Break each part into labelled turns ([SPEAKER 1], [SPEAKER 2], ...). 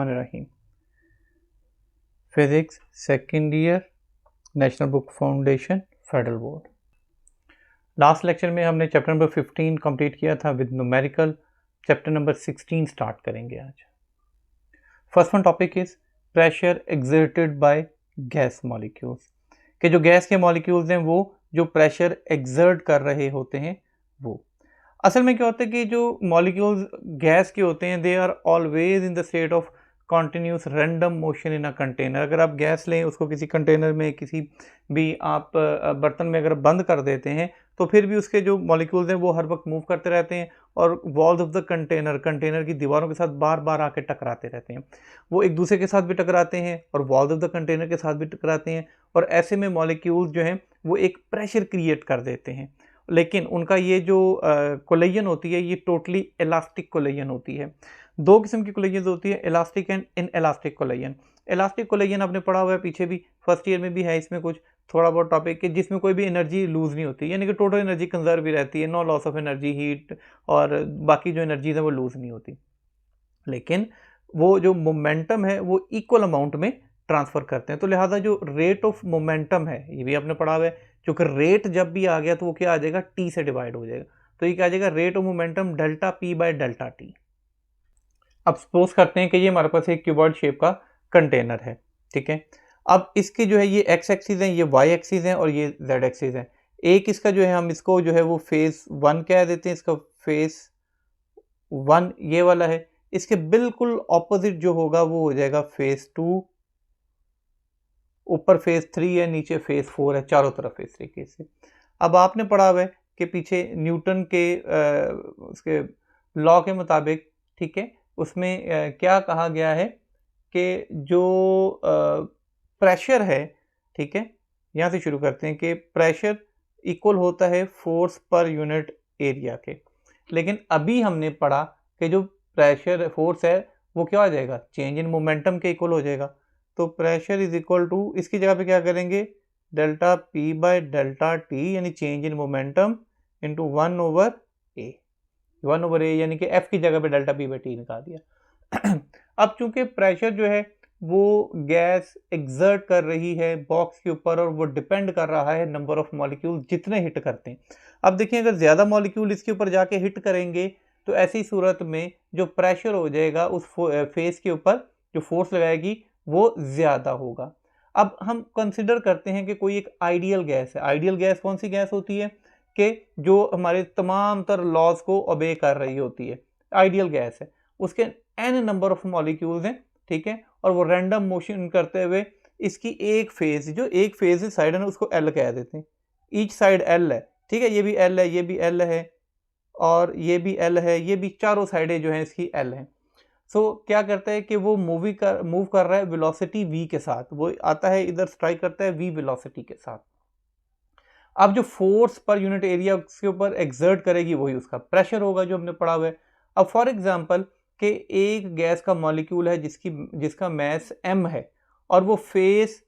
[SPEAKER 1] रहीम physics second year National Book Foundation Federal Board. Last lecture में हमने chapter number 15 complete किया था with numerical. Chapter number 16 start करेंगे आज। First one topic is pressure exerted by gas molecules, कि जो gas के molecules हैं वो जो प्रेशर एक्सर्ट कर रहे होते हैं वो असल में क्या होता है कि जो मॉलिक्यूल्स गैस के होते हैं they are always in the state of continuous random motion in a container. अगर आप गैस लें, उसको किसी कंटेनर में किसी भी आप बर्तन में अगर बंद कर देते हैं तो फिर भी उसके जो मॉलिक्यूल्स हैं वो हर वक्त मूव करते रहते हैं और वॉल्स ऑफ द कंटेनर की दीवारों के साथ बार बार आके टकराते रहते हैं। वो एक दूसरे के साथ भी टकराते हैं और वॉल्स ऑफ द कंटेनर के साथ भी टकराते हैं और ऐसे में मॉलिक्यूल्स जो हैं वो एक प्रेशर क्रिएट कर देते हैं। लेकिन उनका ये जो कोलिजन होती है ये टोटली इलास्टिक कोलिजन होती है। दो किस्म की कोलिजन होती है, elastic and in elastic collision. Elastic collision आपने पढ़ा हुआ है, पीछे भी फर्स्ट ईयर में भी है इसमें कुछ थोड़ा बहुत टॉपिक के, जिसमें कोई भी एनर्जी लूज नहीं होती, यानी कि टोटल एनर्जी कंजर्व भी रहती है, no loss of energy, heat और बाकी जो एनर्जीज है वो लूज नहीं होती। लेकिन वो जो मोमेंटम है वो इक्वल अमाउंट में ट्रांसफर करते हैं। तो लिहाजा जो रेट ऑफ मोमेंटम है ये भी आपने पढ़ा हुआ है, क्योंकि रेट जब भी आ गया तो वो क्या आ जाएगा, टी से डिवाइड हो जाएगा। तो ये क्या आ जाएगा, rate of momentum delta P by delta T. अब सपोज करते हैं कि ये हमारे पास एक क्यूबॉइड शेप का कंटेनर है, ठीक है। अब इसके जो है ये एक्स एक्सिस हैं, ये वाई एक्सिस हैं और ये जेड एक्सिस हैं। एक इसका जो है हम इसको जो है वो फेज 1 कह देते हैं, इसका फेज 1 ये वाला है। इसके बिल्कुल ऑपोजिट जो होगा वो हो जाएगा फेज 2, ऊपर फेज 3 है, नीचे फेज 4 है, चारों तरफ इस तरीके से। अब आपने पढ़ा हुआ है कि पीछे न्यूटन के उसके लॉ के मुताबिक, ठीक है, उसमें क्या कहा गया है कि जो प्रेशर है, ठीक है, यहाँ से शुरू करते हैं कि प्रेशर इक्वल होता है फोर्स पर यूनिट एरिया के। लेकिन अभी हमने पढ़ा कि जो प्रेशर फोर्स है वो क्या हो जाएगा, चेंज इन मोमेंटम के इक्वल हो जाएगा। तो प्रेशर इज इक्वल टू, इसकी जगह पे क्या करेंगे, delta P by delta T, यानी change in momentum into 1/a यानी कि एफ की जगह पे डेल्टा पी बाय टी निकाल दिया। अब चूंकि प्रेशर जो है वो गैस एक्सर्ट कर रही है बॉक्स के ऊपर और वो डिपेंड कर रहा है नंबर ऑफ मॉलिक्यूल जितने हिट करते हैं। अब देखिए अगर ज़्यादा मॉलिक्यूल इसके ऊपर जाके हिट करेंगे तो ऐसी सूरत में जो प्रेशर हो जाएगा उस फेस के ऊपर, जो फोर्स लगाएगी वो ज़्यादा होगा। अब हम कंसिडर करते हैं कि कोई एक आइडियल गैस है। आइडियल गैस कौन सी गैस होती है कि जो हमारे तमाम तर लॉज को ओबे कर रही होती है, आइडियल गैस है। उसके n नंबर ऑफ मॉलिक्यूल्स हैं, ठीक है, और वो रैंडम मोशन करते हुए इसकी एक फेज, जो एक फेज साइड है ना उसको L कह देते हैं। ईच साइड L है, ठीक है, ये भी L है, ये भी L है और ये भी L है, ये भी चारों साइडें जो हैं इसकी L हैं। सो क्या करता है कि वो मूव कर रहा है वेलोसिटी v के साथ, वो आता है इधर स्ट्राइक करता है v वेलोसिटी के साथ। अब जो फोर्स पर यूनिट एरिया के ऊपर एक्सर्ट करेगी वही उसका प्रेशर होगा जो हमने पढ़ा हुआ है। अब फॉर एग्जांपल कि एक गैस का मॉलिक्यूल है जिसका मास m है और वो फेस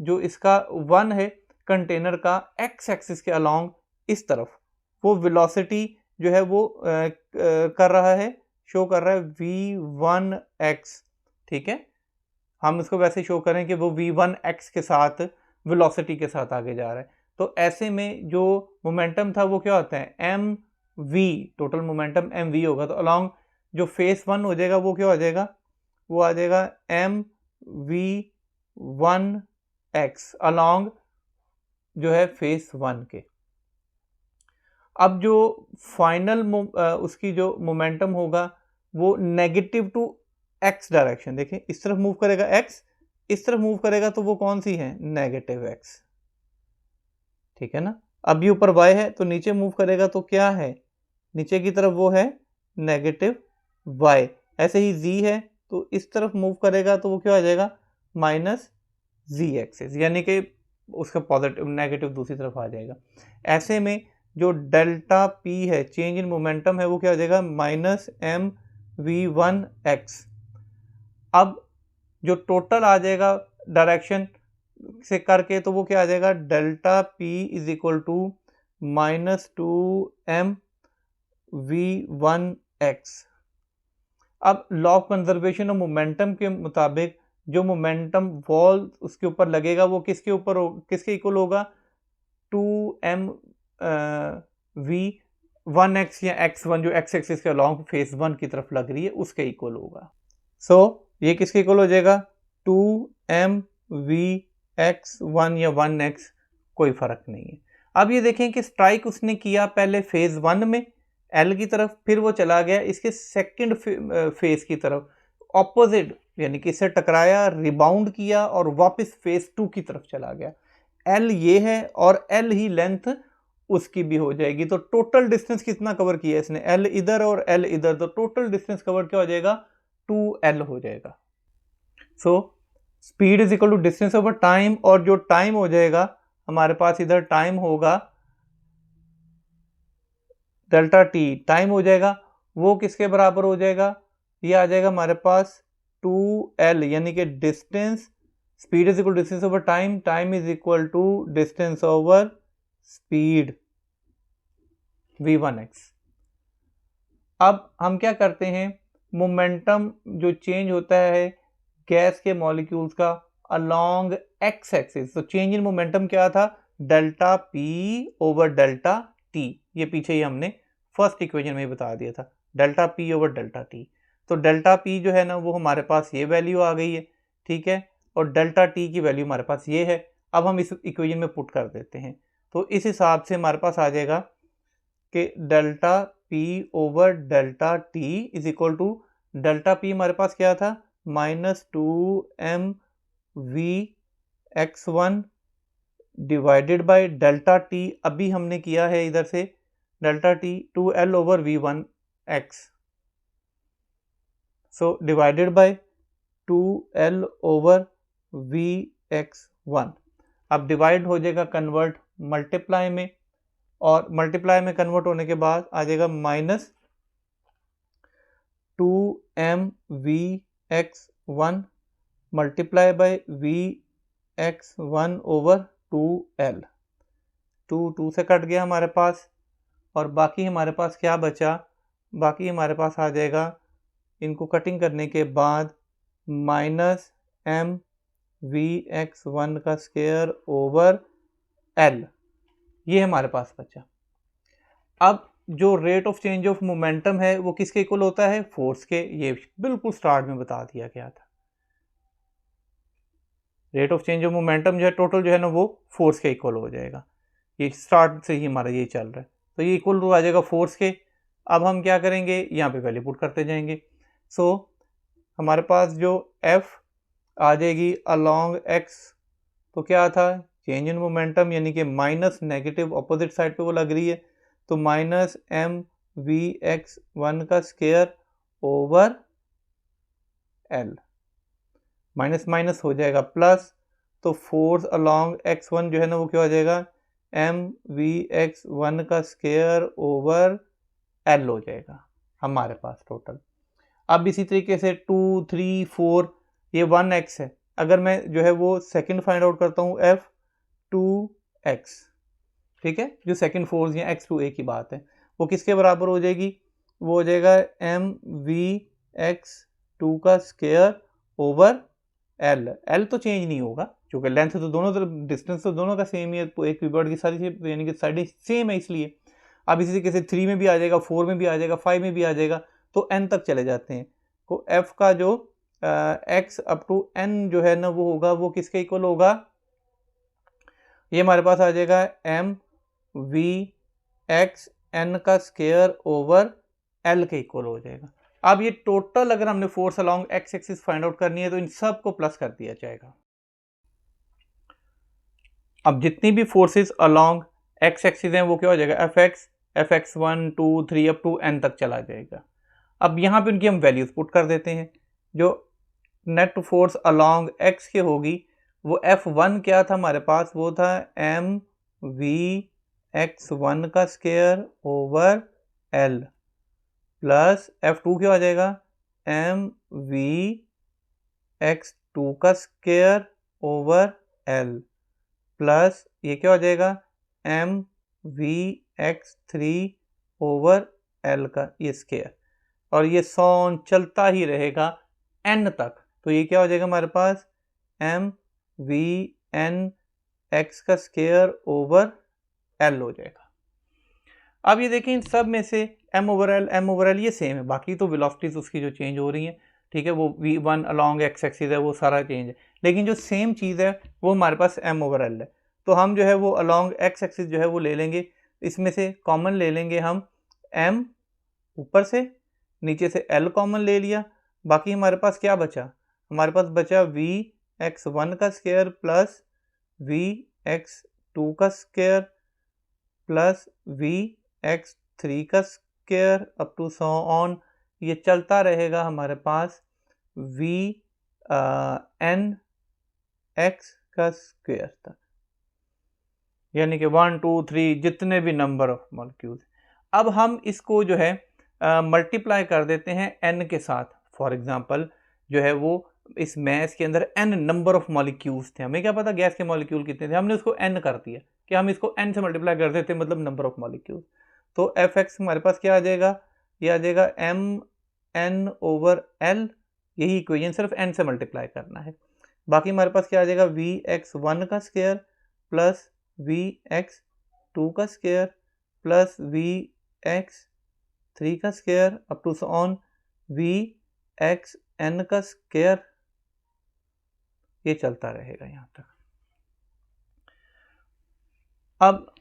[SPEAKER 1] जो इसका 1 है कंटेनर का एक्स एक्सिस के अलोंग इस तरफ वो वेलोसिटी जो है वो कर रहा है, शो कर रहा है v1x, ठीक है। हम इसको वैसे शो करें कि वो v1x के साथ वेलोसिटी के साथ आगे जा रहा है। तो ऐसे में जो मोमेंटम था वो क्या होता है, mv, टोटल मोमेंटम mv होगा। तो अलोंग जो फेस 1 हो जाएगा वो क्या हो जाएगा, वो आ जाएगा mv1x अलोंग जो है फेस 1 के। अब जो फाइनल उसकी जो मोमेंटम होगा वो नेगेटिव टू x डायरेक्शन, देखिए इस तरफ मूव करेगा x, इस तरफ मूव करेगा तो वो कौन सी है, नेगेटिव x, ठीक है ना। अब ये ऊपर y है तो नीचे मूव करेगा तो क्या है, नीचे की तरफ वो है नेगेटिव y। ऐसे ही z है तो इस तरफ मूव करेगा तो वो क्या आ जाएगा, माइनस z एक्सिस, यानी कि उसका पॉजिटिव नेगेटिव दूसरी तरफ आ जाएगा। ऐसे में जो डेल्टा p है, चेंज इन मोमेंटम है, वो क्या हो जाएगा, माइनस mv1x। अब जो टोटल आ जाएगा डायरेक्शन से करके तो वो क्या आ जाएगा, delta p is equal to -2 mv1x। अब law of conservation of momentum के मुताबिक जो मोमेंटम वॉल उसके ऊपर लगेगा वो किसके ऊपर किसके इक्वल होगा, 2m v 1x या x1 जो x एक्सिस के अलॉन्ग फेज 1 की तरफ लग रही है उसके इक्वल होगा। सो ये किसके इक्वल हो जाएगा, 2m v x1 या 1x, कोई फर्क नहीं है। अब ये देखें कि स्ट्राइक उसने किया पहले फेज 1 में L की तरफ, फिर वो चला गया इसके सेकंड फेज की तरफ ऑपोजिट, यानी कि इससे टकराया, रिबाउंड किया और वापस फेज 2 की तरफ चला गया। L ये है और L ही लेंथ उसकी भी हो जाएगी। तो टोटल डिस्टेंस कितना कवर किया इसने, L इधर और L इधर, तो टोटल डिस्टेंस कवर क्या हो जाएगा, 2L हो जाएगा। So speed is equal to distance over time, और जो टाइम हो जाएगा हमारे पास इधर टाइम होगा डेल्टा टी, टाइम हो जाएगा वो किसके बराबर हो जाएगा, ये आ जाएगा हमारे पास 2L, यानी कि distance, speed is equal distance over time, time is equal to distance over speed v1x। अब हम क्या करते हैं, मोमेंटम जो चेंज होता है गैस के मॉलिक्यूल्स का अलोंग एक्स एक्सिस, तो चेंज इन मोमेंटम क्या था, delta P over delta T, ये पीछे ही हमने फर्स्ट इक्वेशन में बता दिया था, delta P over delta T. तो डेल्टा पी जो है ना वो हमारे पास ये वैल्यू आ गई है, ठीक है, और डेल्टा टी की वैल्यू हमारे पास ये है। अब हम इस इक्वेशन में पुट कर देते हैं, तो इस हिसाब से हमारे पास आ जाएगा कि delta P over delta T is equal to, delta P हमारे पास क्या था, -2m v x1 divided by delta T, अभी हमने किया है इधर से delta T 2L over v1x, so divided by 2L over vx1। अब डिवाइड हो जाएगा कन्वर्ट मल्टीप्लाई में, और मल्टीप्लाई में कन्वर्ट होने के बाद आ जाएगा -2m vx1 multiply by vx1 over 2L, 2 से कट गया हमारे पास, और बाकी हमारे पास क्या बचा, बाकी हमारे पास आ जाएगा इनको कटिंग करने के बाद -m vx1 का स्क्वायर ओवर L, ये हमारे पास बचा। अब जो rate of change of momentum है वो किसके इक्वल होता है, फोर्स के, ये बिल्कुल स्टार्ट में बता दिया गया था। Rate of change of momentum जो है टोटल जो है ना वो फोर्स के इक्वल हो जाएगा, ये स्टार्ट से ही हमारा ये चल रहा है, तो ये इक्वल टू आ जाएगा फोर्स के। अब हम क्या करेंगे, यहाँ पे वैल्यू पुट करते जाएंगे। सो हमारे पास जो F आ जाएगी अलोंग x, तो क्या था, चेंज इन मोमेंटम, यानी कि माइनस नेगेटिव अपोजिट साइड पे वो लग रही है, तो -m vx1 का square over L, minus minus हो जाएगा प्लस, तो फोर्स अलोंग x1 जो है ना वो क्या हो जाएगा, m vx1 का स्क्वायर ओवर L हो जाएगा हमारे पास टोटल। अब इसी तरीके से 2 3 4 ये 1x है, अगर मैं जो है वो सेकंड फाइंड आउट करता हूँ f2x, ठीक है, जो सेकंड फोर्स या x2a की बात है, वो किसके बराबर हो जाएगी, वो हो जाएगा m vx2 का स्क्वायर ओवर L। L तो चेंज नहीं होगा क्योंकि लेंथ तो दोनों तरफ, डिस्टेंस तो दोनों का सेम ही है, एक क्यूबॉइड की सारी यानी कि साइड सेम है इसलिए। अब इसी तरीके से 3 में भी आ जाएगा, 4 में भी आ जाएगा, 5 में भी आ जाएगा, तो n तक चले जाते हैं। तो f का जो x अप टू n जो है ना वो होगा, वो किसके इक्वल होगा, ये हमारे पास आ जाएगा m v x n का स्क्वायर ओवर L के इक्वल हो जाएगा। अब ये टोटल अगर हमने force along x axis find out करनी है तो इन सब को प्लस कर दिया जाएगा। अब जितनी भी फोर्सेस अलोंग एक्स एक्सिस हैं वो क्या हो जाएगा, fx1 2 3 अप टू n तक चला जाएगा। अब यहाँ पे उनकी हम वैल्यूज पुट कर देते हैं। जो नेट फोर्स अलोंग x के होगी वो F1 क्या था हमारे पास, वो था m vx1 का square over L, plus F2 क्या हो जाएगा, m vx2 का स्क्वायर ओवर L, प्लस ये क्या हो जाएगा m vx3 ओवर L का ये स्क्वायर। और ये सॉन चलता ही रहेगा n तक। तो ये क्या हो जाएगा हमारे पास m v n x का स्क्वायर ओवर l हो जाएगा। अब ये देखें इन सब में से m ओवर l ये सेम है, बाकी तो वेलोसिटीज उसकी जो चेंज हो रही हैं, ठीक है, वो v1 अलॉन्ग x एक्सिस है, वो सारा चेंज है, लेकिन जो सेम चीज़ है वो हमारे पास m ओवर l है। तो हम जो है वो अलॉन्ग x एक्सिस जो है वो ले लेंगे, इसमें से कॉमन ले लेंगे हम m ऊपर से, नीचे से l कॉमन ले लिया, बाकी हमारे पास क्या बचा, हमारे पास बचा vx1 का स्क्वायर प्लस vx2 का स्क्वायर प्लस vx3 का square up to so on, ये चलता रहेगा हमारे पास n x का स्क्वायर तक, यानी कि 1 2 3 जितने भी नंबर ऑफ मॉलिक्यूल्स। अब हम इसको जो है मल्टीप्लाई कर देते हैं n के साथ। फॉर एग्जांपल जो है वो इस मैस के अंदर n नंबर ऑफ मॉलिक्यूल्स थे, हमें क्या पता गैस के मॉलिक्यूल कितने थे, हमने उसको n कर दिया कि हम इसको n से मल्टीप्लाई कर देते हैं, मतलब नंबर ऑफ मॉलिक्यूल्स। तो fx हमारे पास क्या आ जाएगा, ये आ जाएगा m n ओवर l, यही इक्वेशन सिर्फ n से मल्टीप्लाई करना है। बाकी हमारे पास क्या आ जाएगा vx1 का स्क्वायर प्लस vx2 का स्क्वायर प्लस vx3 का square up to on vxn का स्क्वायर, ये चलता रहेगा यहां तक। अब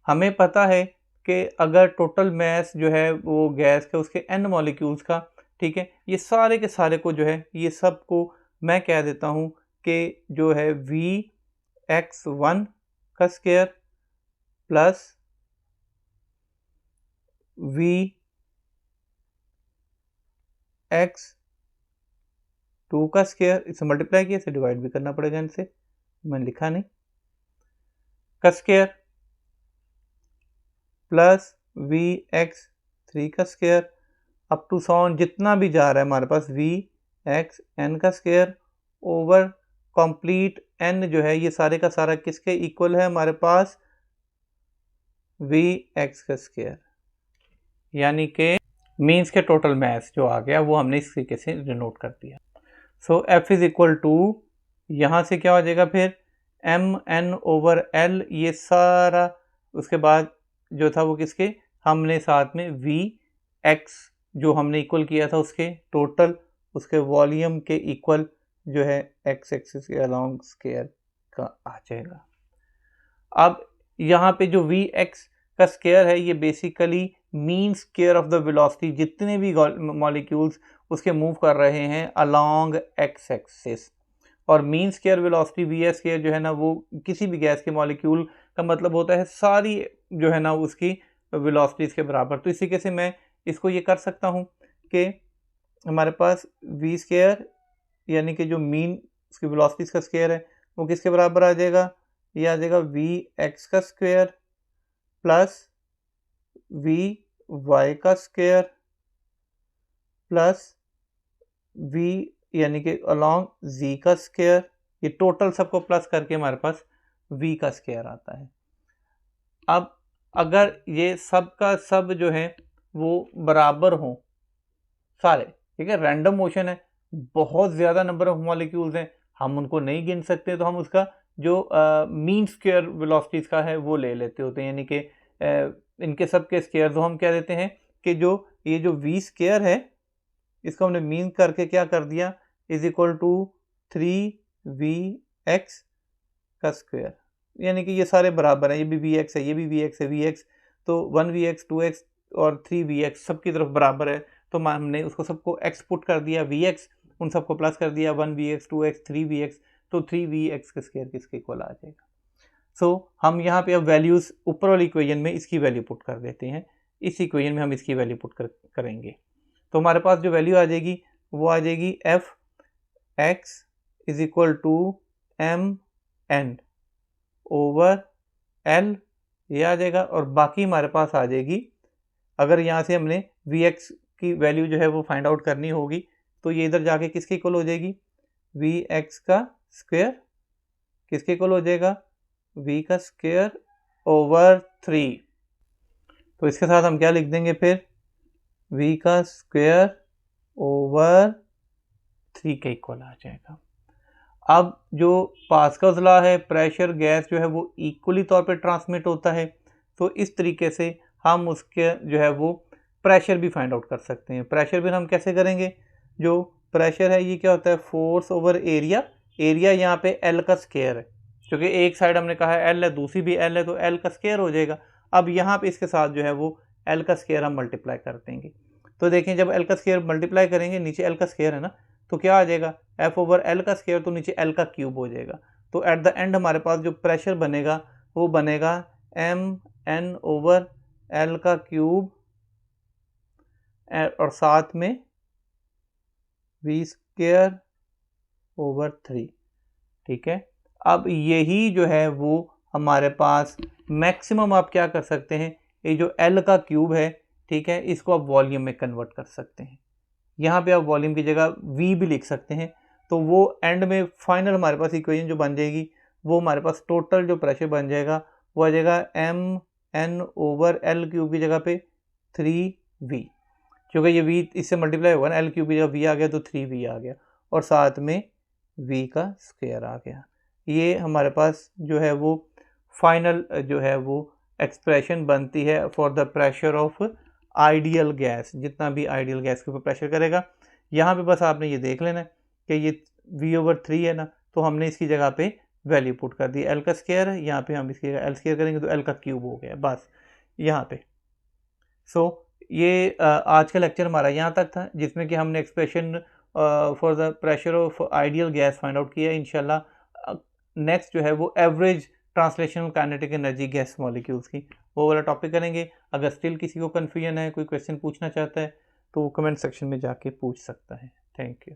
[SPEAKER 1] हमें पता है कि अगर टोटल मास जो है वो गैस का उसके n मॉलिक्यूल्स का, ठीक है, ये सारे के सारे को जो है ये सब को मैं कह देता हूं कि जो है vx1 का स्क्वायर प्लस vx2 का स्क्वायर, इसे मल्टीप्लाई किया, इसे डिवाइड भी करना पड़ेगा इनसे, मैंने लिखा नहीं, का स्क्वायर प्लस vx3 का स्क्वायर अप टू सॉन जितना भी जा रहा है हमारे पास vxn का स्क्वायर ओवर कंप्लीट n जो है ये सारे का सारा किसके इक्वल है हमारे पास vx का स्क्वायर, यानी कि मीन्स के टोटल मास जो आ गया वो हमने इस तरीके से डिनोट कर दिया। सो f इज इक्वल टू, यहाँ से क्या हो जाएगा फिर m n ओवर l, ये सारा उसके बाद जो था वो किसके, हमने साथ में vx जो हमने इक्वल किया था उसके टोटल उसके वॉल्यूम के इक्वल जो है x एक्सिस के अलोंग स्क्वायर का आ जाएगा। अब यहाँ पे जो vx का स्क्वायर है ये basically mean square of the velocity, जितने भी मॉलिक्यूल्स उसके मूव कर रहे हैं अलोंग x एक्सिस, और mean square velocity v square जो है ना वो किसी भी गैस के मॉलिक्यूल का मतलब होता है सारी जो है ना उसकी वेलोसिटीज़ के बराबर। तो इसी कैसे मैं इसको ये कर सकता हूँ कि हमारे पास वी स्क्वायर यानी कि जो मीन उसकी वेलोसिटीज़ का स्क्वायर है वो किसके बराबर आ जाएगा, ये आ जाएगा वी एक्स का स्क्वायर प्लस वी वाई का स्क्वायर प्लस वी यानी कि अलॉन्ग z का स्क्वायर, ये टोटल सबको प्लस करके हमारे पास v का स्क्वायर आता है। अब अगर ये सब का सब जो है वो बराबर हो सारे, ठीक है, रैंडम मोशन है, बहुत ज़्यादा नंबर ऑफ मॉलिक्यूल्स हैं, हम उनको नहीं गिन सकते, तो हम उसका जो मीन स्क्वायर वेलोसिटीज़ का है वो ले लेते होते हैं, यानी कि इनके सब के स्क्वायर। तो हम क्या देते हैं कि जो ये जो v स्क्वायर है इसको हमने मीन करके क्या कर दिया, इज इक्वल टू 3vx का स्क्वायर, यानी कि ये सारे बराबर हैं, ये भी vx है, ये भी vx है, vx तो 1vx 2x और 3vx सब की तरफ बराबर है, तो हमने उसको सबको x पुट कर दिया, vx उन सबको प्लस कर दिया, 1vx 2x 3vx, तो 3vx का स्क्वायर किसके इक्वल आ जाएगा। सो हम यहाँ पे अब वैल्यूज़ ऊपर वाली इक्वेशन में इसकी वैल्यू पुट कर देते हैं, इस इक्वेशन में हम इसकी वैल्यू पुट करेंगे, तो हमारे पास जो वैल्यू आ जाएगी वो आ जाएगी F x is equal to M N over L, ये आ जाएगा, और बाकी हमारे पास आ जाएगी, अगर यहाँ से हमने वी एक्स की वैल्यू जो है वो फाइंड आउट करनी होगी तो ये इधर जाके किसके इक्वल हो जाएगी, वी एक्स का स्क्वायर किसके इक्वल हो जाएगा, v का स्क्वायर ओवर 3। तो इसके साथ हम क्या लिख देंगे फिर, v का स्क्वायर ओवर 3 के इक्वल आ जाएगा। अब जो पास्कल्स लॉ है, प्रेशर गैस जो है वो इक्वली तौर पे ट्रांसमिट होता है, तो इस तरीके से हम उसके जो है वो प्रेशर भी फाइंड आउट कर सकते हैं। प्रेशर भी हम कैसे करेंगे, जो प्रेशर है ये क्या होता है, फोर्स ओवर एरिया। एरिया यहाँ पे एल का स्क्वायर है, क्योंकि एक साइड हमने कहा है एल है, दूसरी भी एल है, तो एल का स्क्वायर हो जाएगा। अब यहाँ पे इसके साथ जो है वो एल का स्क्वायर हम मल्टीप्लाई कर देंगे। तो देखें जब एल का स्क्वायर मल्टीप्लाई करेंगे, नीचे एल का स्क्वायर है ना, तो क्या आ जाएगा, एफ ओवर एल का स्क्वायर, तो नीचे एल का क्यूब हो जाएगा। तो एट द एंड हमारे पास जो प्रेशर बनेगा वो बनेगा एम एन ओवर एल का क्यूब और साथ में वी स्क्वायर ओवर 3। ठीक है, अब यही जो है वो हमारे पास मैक्सिमम आप क्या कर सकते हैं, ये जो एल का क्यूब है, ठीक है, इसको आप वॉल्यूम में कन्वर्ट कर सकते हैं। यहाँ पे आप वॉल्यूम की जगह v भी लिख सकते हैं। तो वो एंड में फाइनल हमारे पास इक्वेशन जो बन जाएगी, वो हमारे पास टोटल जो प्रेशर बन जाएगा वो आ जाएगा M N over L cube की जगह पे 3v, क्योंकि ये v इससे मल्टीप्लाई होगा ना, एल क्यूब की जगह v आ गया तो 3v आ गया, और साथ में v का स्क्वायर आ गया। ये हमारे पास जो है वो फाइनल जो है वो एक्सप्रेशन बनती है for the pressure of ideal gas. जितना भी आइडियल गैस के ऊपर प्रेशर करेगा, यहाँ पे बस आपने ये देख लेना है कि ये v ओवर 3 है ना, तो हमने इसकी जगह पे वैल्यू पुट कर दी, एल का स्क्वायर है, यहाँ पे हम इसकी जगह एल स्क्वायर करेंगे तो एल का क्यूब हो गया बस यहाँ पे। सो ये आज का लेक्चर हमारा यहाँ तक था, जिसमें कि हमने expression for the pressure of ideal gas find out किया। इंशाल्लाह नेक्स्ट जो है वो average translational kinetic energy gas molecules की, वो वाला टॉपिक करेंगे। अगर स्टिल किसी को कन्फ्यूजन है, कोई क्वेश्चन पूछना चाहता है, तो वो कमेंट सेक्शन में जाके पूछ सकता है। Thank you.